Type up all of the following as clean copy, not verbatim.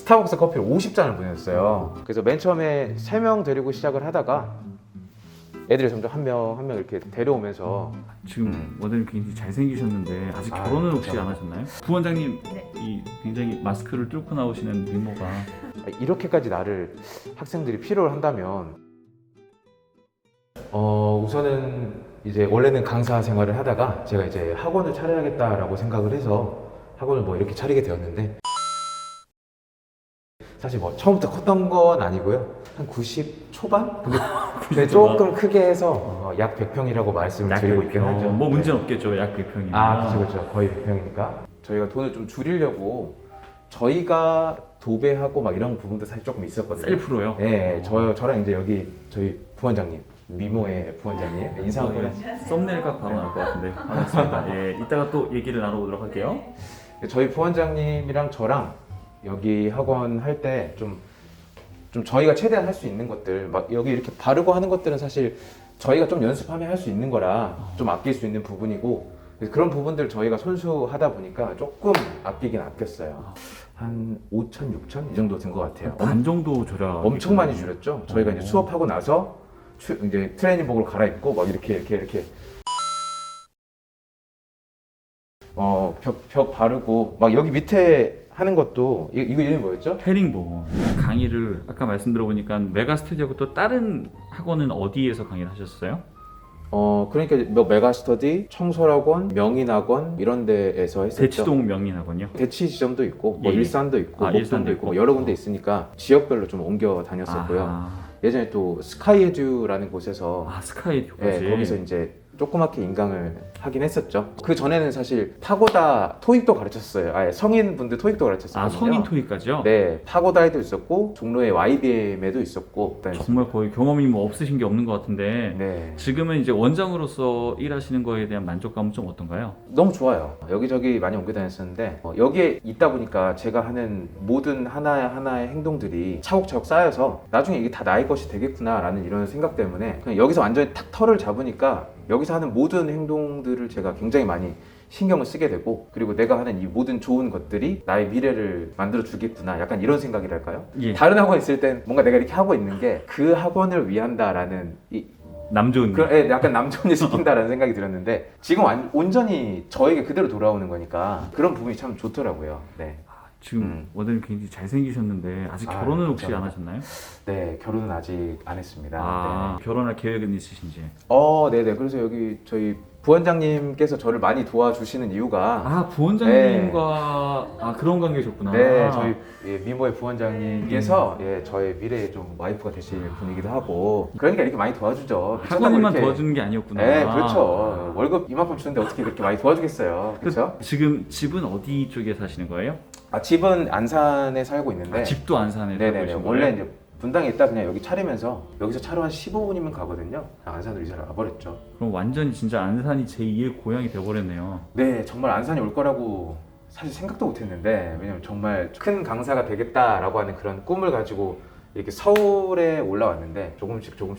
스타벅스 커피를 50잔을 보냈어요. 그래서 맨 처음에 3명 데리고 시작을 하다가 애들이 점점 한 명 한 명 이렇게 데려오면서 지금 원장님 굉장히 잘생기셨는데 아직 결혼을 혹시 그렇죠. 안 하셨나요? 부원장님 네. 이 굉장히 마스크를 뚫고 나오시는 미모가 이렇게까지 나를 학생들이 필요로 한다면 우선은 이제 원래는 강사 생활을 하다가 제가 이제 학원을 차려야겠다라고 생각을 해서 학원을 뭐 이렇게 차리게 되었는데 사실 뭐 처음부터 컸던 건 아니고요. 한 90 초반? 근데 조금 크게 해서 약 100평이라고 말씀을 드리고 있긴 하죠. 뭐 문제는 없겠죠. 약 100평이면. 그렇죠. 거의 100평이니까. 저희가 돈을 좀 줄이려고 저희가 도배하고 막 이런 부분도 사실 조금 있었거든요. 셀프로요? 네, 저랑 이제 여기 저희 부원장님, 미모의 부원장님 인사 한번 해주세요. 썸네일각 바로 나올 것 같은데. 알겠습니다. 예, 이따가 또 얘기를 나눠보도록 할게요. 저희 부원장님이랑 저랑 여기 학원 할 때 좀 저희가 최대한 할 수 있는 것들 막 여기 이렇게 바르고 하는 것들은 사실 저희가 좀 연습하면 할 수 있는 거라 좀 아낄 수 있는 부분이고 그래서 그런 부분들 저희가 손수하다 보니까 조금 아끼긴 아꼈어요. 한 5천, 6천 이 정도 든 것 같아요. 반 정도 절약. 엄청 많이 줄였죠. 저희가 이제 수업하고 나서 이제 트레이닝복을 갈아입고 막 이렇게 벽 바르고 막 여기 밑에 하는 것도 이거 이름이 뭐였죠? 헤링본 강의를 아까 말씀 들어보니까 메가 스터디하고 또 다른 학원은 어디에서 강의를 하셨어요? 그러니까 뭐 메가스터디, 청솔학원, 명인학원 이런 데에서 했었죠. 대치동 명인학원이요? 대치 지점도 있고 뭐 예. 일산도 있고 일산도 목동도 있고. 있고 뭐 여러 군데 있으니까 지역별로 좀 옮겨 다녔었고요. 아, 예전에 또 스카이에듀라는 곳에서 스카이듀까지. 거기서 이제 조그맣게 인강을 하긴 했었죠. 그 전에는 사실 파고다 토익도 가르쳤어요. 아예 성인분들 토익도 가르쳤었거든요. 성인 토익까지요? 네, 파고다에도 있었고 종로의 YBM에도 있었고. 정말 거의 경험이 뭐 없으신 게 없는 것 같은데 네, 지금은 이제 원장으로서 일하시는 거에 대한 만족감은 좀 어떤가요? 너무 좋아요. 여기저기 많이 옮겨 다녔었는데 여기에 있다 보니까 제가 하는 모든 하나의 행동들이 차곡차곡 쌓여서 나중에 이게 다 나의 것이 되겠구나라는 이런 생각 때문에 그냥 여기서 완전히 탁 털을 잡으니까 여기서 하는 모든 행동들을 제가 굉장히 많이 신경을 쓰게 되고 그리고 내가 하는 이 모든 좋은 것들이 나의 미래를 만들어 주겠구나 약간 이런 생각이랄까요? 예. 다른 학원 있을 땐 뭔가 내가 이렇게 하고 있는 게 그 학원을 위한다라는 남 좋은 일. 약간 남존이 시킨다라는 생각이 들었는데 지금 온전히 저에게 그대로 돌아오는 거니까 그런 부분이 참 좋더라고요. 네. 지금 원장님 굉장히 잘생기셨는데 아직 결혼은 혹시 안 하셨나요? 네, 결혼은 아직 안 했습니다. 네. 결혼할 계획은 있으신지? 네네. 그래서 여기 저희 부원장님께서 저를 많이 도와주시는 이유가 부원장님과 그런 관계셨구나. 네, 저희 미모의 부원장님께서 저의 미래의 좀 와이프가 되실 분이기도 하고 그러니까 이렇게 많이 도와주죠. 학원님만 이렇게. 도와주는 게 아니었구나. 네, 그렇죠. 월급 이만큼 주는데 어떻게 그렇게 많이 도와주겠어요. 그렇죠? 지금 집은 어디 쪽에 사시는 거예요? 집은 안산에 살고 있는데 집도 안산에 살고 네네네. 계신 원래 거예요? 이제 분당에 있다 그냥 여기 차리면서 여기서 차로 한 15분이면 가거든요. 안산으로 이사를 와버렸죠. 그럼 완전히 진짜 안산이 제2의 고향이 돼버렸네요. 네, 정말 안산이 올 거라고 사실 생각도 못했는데 왜냐면 정말 큰 강사가 되겠다라고 하는 그런 꿈을 가지고 이렇게 서울에 올라왔는데 조금씩 좀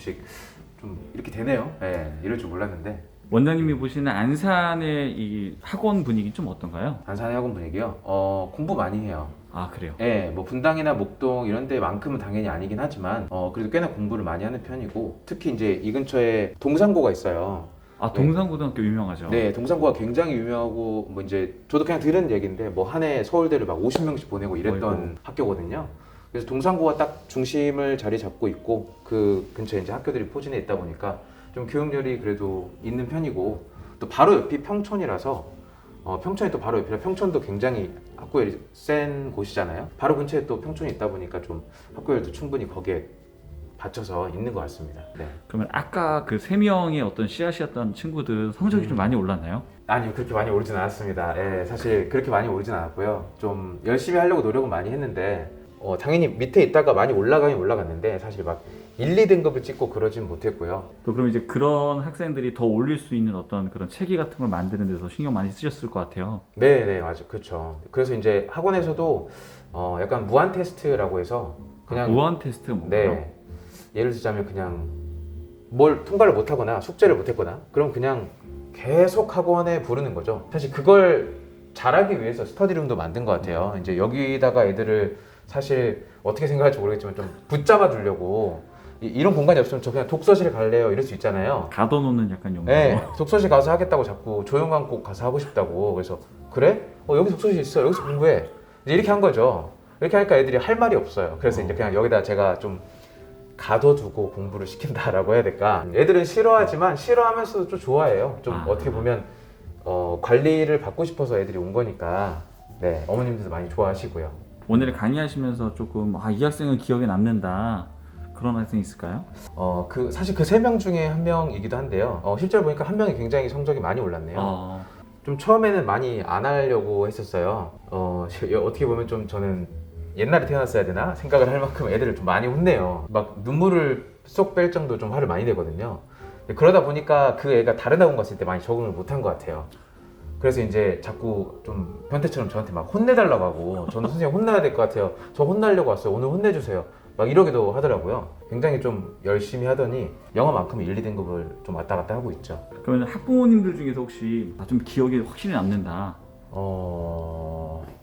이렇게 되네요. 네, 이럴 줄 몰랐는데 원장님이 보시는 안산의 이 학원 분위기 좀 어떤가요? 안산의 학원 분위기요. 공부 많이 해요. 그래요? 네, 뭐 분당이나 목동 이런 데만큼은 당연히 아니긴 하지만 그래도 꽤나 공부를 많이 하는 편이고 특히 이제 이 근처에 동산고가 있어요. 동산고등학교 유명하죠? 네, 동산고가 굉장히 유명하고 뭐 이제 저도 그냥 들은 얘기인데 뭐 한 해 서울대를 막 50명씩 보내고 이랬던 학교거든요. 그래서 동산고가 딱 중심을 자리 잡고 있고 그 근처에 이제 학교들이 포진해 있다 보니까 좀 교육열이 그래도 있는 편이고 또 바로 옆이 평촌이라서 평촌이 또 바로 옆이라 평촌도 굉장히 학구열이 센 곳이잖아요. 바로 근처에 또 평촌이 있다 보니까 좀 학구열도 충분히 거기에 받쳐서 있는 것 같습니다. 네. 그러면 아까 그 3명의 어떤 씨앗이었던 친구들 성적이 좀 많이 올랐나요? 아니요, 그렇게 많이 오르진 않았습니다. 사실 그렇게 많이 오르진 않았고요. 좀 열심히 하려고 노력은 많이 했는데 당연히 밑에 있다가 많이 올라가긴 올라갔는데 사실 막 1, 2등급을 찍고 그러진 못했고요. 그럼 이제 그런 학생들이 더 올릴 수 있는 어떤 그런 체계 같은 걸 만드는 데서 신경 많이 쓰셨을 것 같아요. 네, 맞아, 그렇죠. 그래서 이제 학원에서도 약간 무한 테스트라고 해서 그냥 무한 테스트 뭔가요? 네, 예를 들자면 그냥 뭘 통과를 못하거나 숙제를 못했거나 그럼 그냥 계속 학원에 부르는 거죠. 사실 그걸 잘하기 위해서 스터디룸도 만든 것 같아요. 이제 여기다가 애들을 사실 어떻게 생각할지 모르겠지만 좀 붙잡아 주려고 이런 공간이 없으면 저 그냥 독서실에 갈래요 이럴 수 있잖아요. 가둬놓는 약간 용도. 네, 독서실 가서 하겠다고 자꾸 조용한 곳 가서 하고 싶다고. 그래서 그래? 여기 독서실 있어. 여기서 공부해. 이제 이렇게 한 거죠. 이렇게 하니까 애들이 할 말이 없어요. 그래서 이제 그냥 여기다 제가 좀 가둬두고 공부를 시킨다라고 해야 될까? 애들은 싫어하지만 싫어하면서도 좀 좋아해요. 좀 어떻게 보면 관리를 받고 싶어서 애들이 온 거니까. 네, 어머님들도 많이 좋아하시고요. 오늘 강의하시면서 조금 이 학생은 기억에 남는다 그런 학생 있을까요? 사실 그 세 명 중에 한 명이기도 한데요. 실제로 보니까 한 명이 굉장히 성적이 많이 올랐네요. 좀 처음에는 많이 안 하려고 했었어요. 어떻게 보면 좀 저는 옛날에 태어났어야 되나 생각을 할 만큼 애들을 좀 많이 혼내요. 막 눈물을 쏙 뺄 정도 좀 화를 많이 내거든요. 그러다 보니까 그 애가 다른 학원 갔을 때 많이 적응을 못한 것 같아요. 그래서 이제 자꾸 좀 변태처럼 저한테 막 혼내달라고 하고, 저는 선생님 혼나야 될 것 같아요. 저 혼나려고 왔어요. 오늘 혼내주세요. 막 이러기도 하더라고요. 굉장히 좀 열심히 하더니 영어만큼은 1, 2등급을 좀 왔다 갔다 하고 있죠. 그러면 학부모님들 중에서 혹시 좀 기억에 확실히 남는다.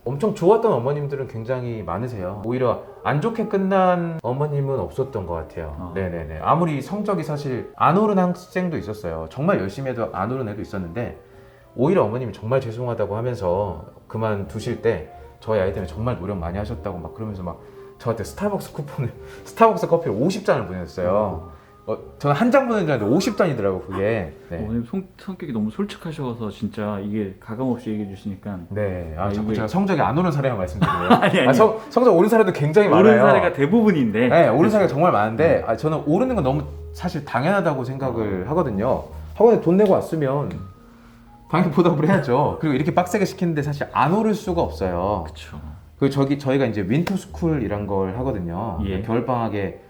엄청 좋았던 어머님들은 굉장히 많으세요. 오히려 안 좋게 끝난 어머님은 없었던 것 같아요. 네네네. 아무리 성적이 사실 안 오른 학생도 있었어요. 정말 열심히 해도 안 오른 애도 있었는데, 오히려 어머님이 정말 죄송하다고 하면서 그만두실 때 저희 아이 때문에 정말 노력 많이 하셨다고 막 그러면서 막 저한테 스타벅스 커피를 50잔을 보냈어요. 저는 한 장 보낸 줄 알았는데 50잔이더라고 그게. 네. 어머님 성격이 너무 솔직하셔서 진짜 이게 가감없이 얘기해 주시니까. 네. 자꾸 이게... 제가 성적이 안 오른 사례만 말씀드리네요. 아니. 성적 오른 사례도 굉장히 많아요. 오른 사례가 대부분인데. 네, 오른 사례가 정말 많은데 저는 오르는 건 너무 사실 당연하다고 생각을 하거든요. 학원에 돈 내고 왔으면 당연히 보답을 해야죠. 그리고 이렇게 빡세게 시키는데 사실 안 오를 수가 없어요. 그렇죠. 그리고 저희가 이제 윈터스쿨이란 걸 하거든요. 예. 겨울방학에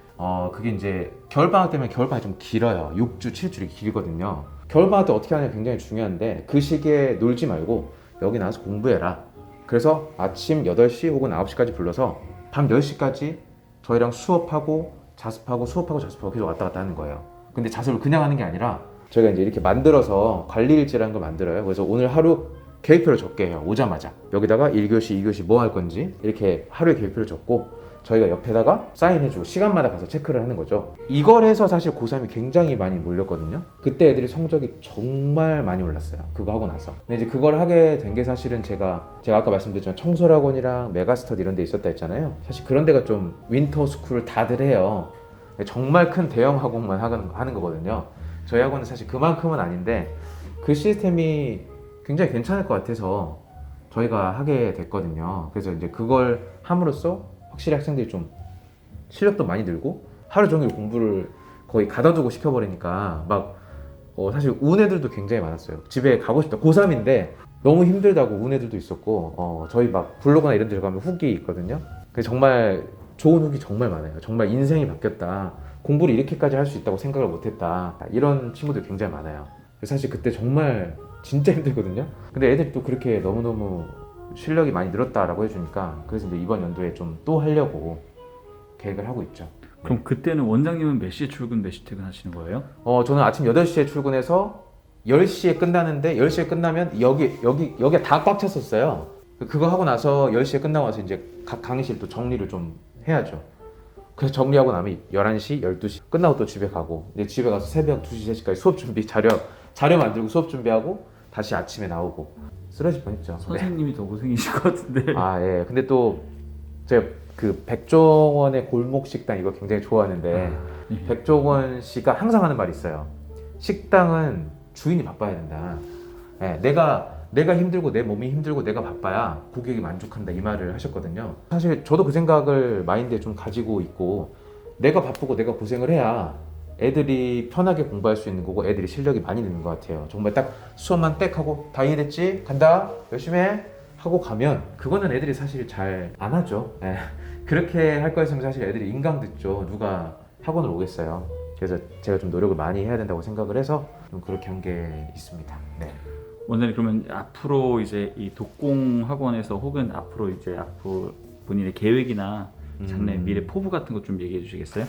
그게 이제 겨울방학 때문에 겨울방학이 좀 길어요. 6주, 7주이 길거든요. 겨울방학 때 어떻게 하냐 굉장히 중요한데, 그 시기에 놀지 말고 여기 나와서 공부해라. 그래서 아침 8시 혹은 9시까지 불러서 밤 10시까지 저희랑 수업하고 자습하고 수업하고 자습하고 계속 왔다 갔다 하는 거예요. 근데 자습을 그냥 하는 게 아니라 저희가 이제 이렇게 만들어서 관리일지라는 걸 만들어요. 그래서 오늘 하루 계획표를 적게 해요. 오자마자 여기다가 1교시, 2교시 뭐 할 건지 이렇게 하루에 계획표를 적고, 저희가 옆에다가 사인해주고 시간마다 가서 체크를 하는 거죠. 이걸 해서 사실 고3이 굉장히 많이 몰렸거든요. 그때 애들이 성적이 정말 많이 올랐어요. 그거 하고 나서. 근데 이제 그걸 하게 된 게 사실은 제가 아까 말씀드렸지만 청솔학원이랑 메가스터디 이런 데 있었다 했잖아요. 사실 그런 데가 좀 윈터스쿨을 다들 해요. 정말 큰 대형 학원만 하는 거거든요. 저희 학원은 사실 그만큼은 아닌데 그 시스템이 굉장히 괜찮을 것 같아서 저희가 하게 됐거든요. 그래서 이제 그걸 함으로써 확실히 학생들이 좀 실력도 많이 늘고 하루 종일 공부를 거의 가둬두고 시켜버리니까 막 사실 운 애들도 굉장히 많았어요. 집에 가고 싶다. 고3인데 너무 힘들다고 운 애들도 있었고, 저희 막 블로그나 이런 데 가면 후기 있거든요. 그래서 정말 좋은 후기 정말 많아요. 정말 인생이 바뀌었다. 공부를 이렇게까지 할 수 있다고 생각을 못했다. 이런 친구들 굉장히 많아요. 사실 그때 정말 진짜 힘들거든요. 근데 애들이 또 그렇게 너무너무 실력이 많이 늘었다라고 해주니까, 그래서 이제 이번 연도에 좀 또 하려고 계획을 하고 있죠. 그럼 그때는 원장님은 몇 시에 출근, 몇 시 퇴근 하시는 거예요? 저는 아침 8시에 출근해서 10시에 끝나는데, 10시에 끝나면 여기가 다 꽉 찼었어요. 그거 하고 나서 10시에 끝나고 나서 이제 각 강의실 또 정리를 좀 해야죠. 그래서 정리하고 나면 11시, 12시 끝나고 또 집에 가고, 이제 집에 가서 새벽 2시, 3시까지 수업 준비, 자료 만들고 수업 준비하고 다시 아침에 나오고 쓰러질 뻔했죠. 선생님이 더 고생이실 것 같은데. 예. 근데 또 제가 그 백종원의 골목 식당 이거 굉장히 좋아하는데, 백종원 씨가 항상 하는 말이 있어요. 식당은 주인이 바빠야 된다. 예, 내가 힘들고 내 몸이 힘들고 내가 바빠야 고객이 만족한다, 이 말을 하셨거든요. 사실 저도 그 생각을 마인드에 좀 가지고 있고, 내가 바쁘고 내가 고생을 해야 애들이 편하게 공부할 수 있는 거고 애들이 실력이 많이 느는 것 같아요. 정말 딱 수업만 땡 하고 다 이해됐지? 간다? 열심히 해? 하고 가면 그거는 애들이 사실 잘 안 하죠. 예. 그렇게 할 거였으면 사실 애들이 인강 듣죠. 누가 학원을 오겠어요. 그래서 제가 좀 노력을 많이 해야 된다고 생각을 해서 좀 그렇게 한 게 있습니다. 네. 원장님, 그러면 앞으로 이제 이 독공 학원에서 혹은 앞으로 본인의 계획이나 장래 미래 포부 같은 거 좀 얘기해 주시겠어요?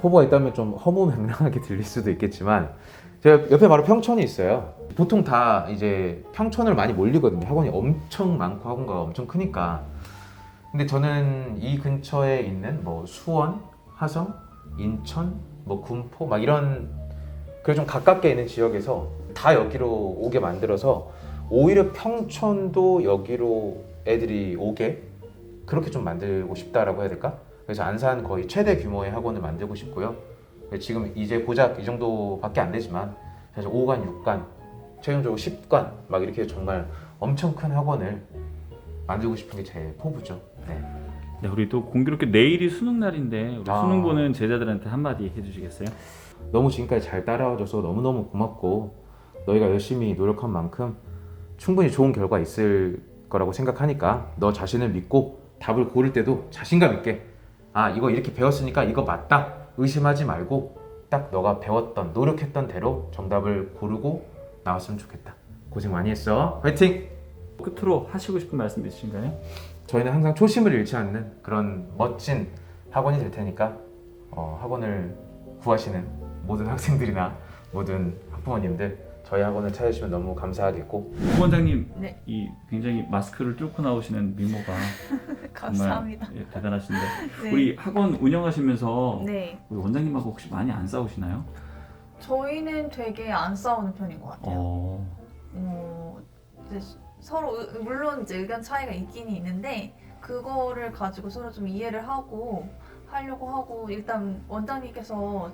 포부가 있다면 좀 허무맹랑하게 들릴 수도 있겠지만, 제가 옆에 바로 평촌이 있어요. 보통 다 이제 평촌을 많이 몰리거든요. 학원이 엄청 많고 학원가가 엄청 크니까. 근데 저는 이 근처에 있는 뭐 수원, 화성, 인천, 뭐 군포 막 이런 그래 좀 가깝게 있는 지역에서 다 여기로 오게 만들어서 오히려 평촌도 여기로 애들이 오게 그렇게 좀 만들고 싶다라고 해야 될까? 그래서 안산 거의 최대 규모의 학원을 만들고 싶고요. 지금 이제 고작 이 정도밖에 안 되지만 사실 5관, 6관, 최종적으로 10관 막 이렇게 정말 엄청 큰 학원을 만들고 싶은 게 제 포부죠. 네. 네, 우리 또 공교롭게 내일이 수능 날인데 우리 아. 수능 보는 제자들한테 한마디 해주시겠어요? 너무 지금까지 잘 따라와줘서 너무너무 고맙고 너희가 열심히 노력한 만큼 충분히 좋은 결과 있을 거라고 생각하니까 너 자신을 믿고 답을 고를 때도 자신감 있게 아 이거 이렇게 배웠으니까 이거 맞다 의심하지 말고 딱 너가 배웠던 노력했던 대로 정답을 고르고 나왔으면 좋겠다. 고생 많이 했어. 화이팅! 끝으로 하시고 싶은 말씀 있으신가요? 저희는 항상 초심을 잃지 않는 그런 멋진 학원이 될 테니까 학원을 구하시는 모든 학생들이나 모든 학부모님들 저희 학원을 찾아주시면 너무 감사하겠고 부원장님 네. 이 굉장히 마스크를 뚫고 나오시는 미모가 감사합니다. 정말 대단하신데 네. 우리 학원 운영하시면서 네. 우리 원장님하고 혹시 많이 안 싸우시나요? 저희는 되게 안 싸우는 편인 것 같아요. 이제 서로 물론 이제 의견 차이가 있긴 있는데 그거를 가지고 서로 좀 이해를 하고 하려고 하고 일단 원장님께서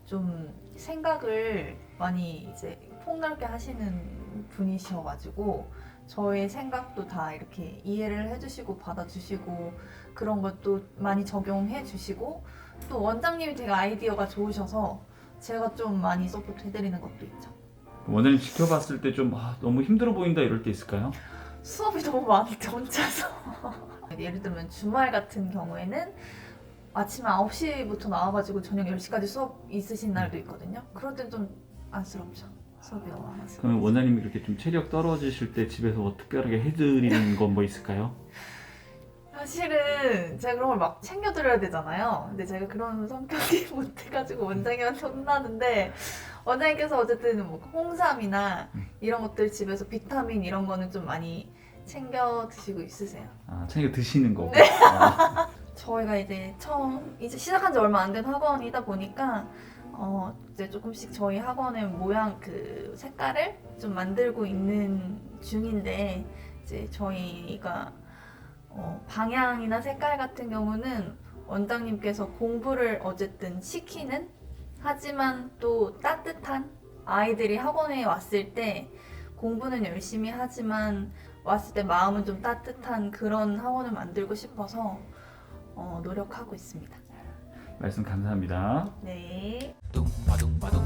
좀 생각을 많이 이제 폭넓게 하시는 분이셔가지고 저의 생각도 다 이렇게 이해를 해주시고 받아주시고 그런 것도 많이 적용해 주시고 또 원장님이 되게 아이디어가 좋으셔서 제가 좀 많이 서포트 해드리는 것도 있죠. 원장님 지켜봤을 때 좀 너무 힘들어 보인다 이럴 때 있을까요? 수업이 너무 많이 얹혀서 예를 들면 주말 같은 경우에는 아침 9시부터 나와가지고 저녁 10시까지 수업 있으신 날도 있거든요. 그럴 땐 좀 안쓰럽죠. 수업이 너무 많아서. 그러면 원장님이 이렇게 좀 체력 떨어지실 때 집에서 뭐 특별하게 해드리는 건 뭐 있을까요? 사실은 제가 그런 걸 막 챙겨드려야 되잖아요. 근데 제가 그런 성격이 못해가지고 원장님한테 혼나는데 원장님께서 어쨌든 뭐 홍삼이나 이런 것들 집에서 비타민 이런 거는 좀 많이 챙겨 드시고 있으세요. 챙겨 드시는 거고. 저희가 이제 이제 시작한 지 얼마 안 된 학원이다 보니까 이제 조금씩 저희 학원의 모양 그 색깔을 좀 만들고 있는 중인데 이제 저희가 방향이나 색깔 같은 경우는 원장님께서 공부를 어쨌든 시키는 하지만 또 따뜻한 아이들이 학원에 왔을 때 공부는 열심히 하지만 왔을 때 마음은 좀 따뜻한 그런 학원을 만들고 싶어서 노력하고 있습니다. 말씀 감사합니다. 네. 뚱바둥바둥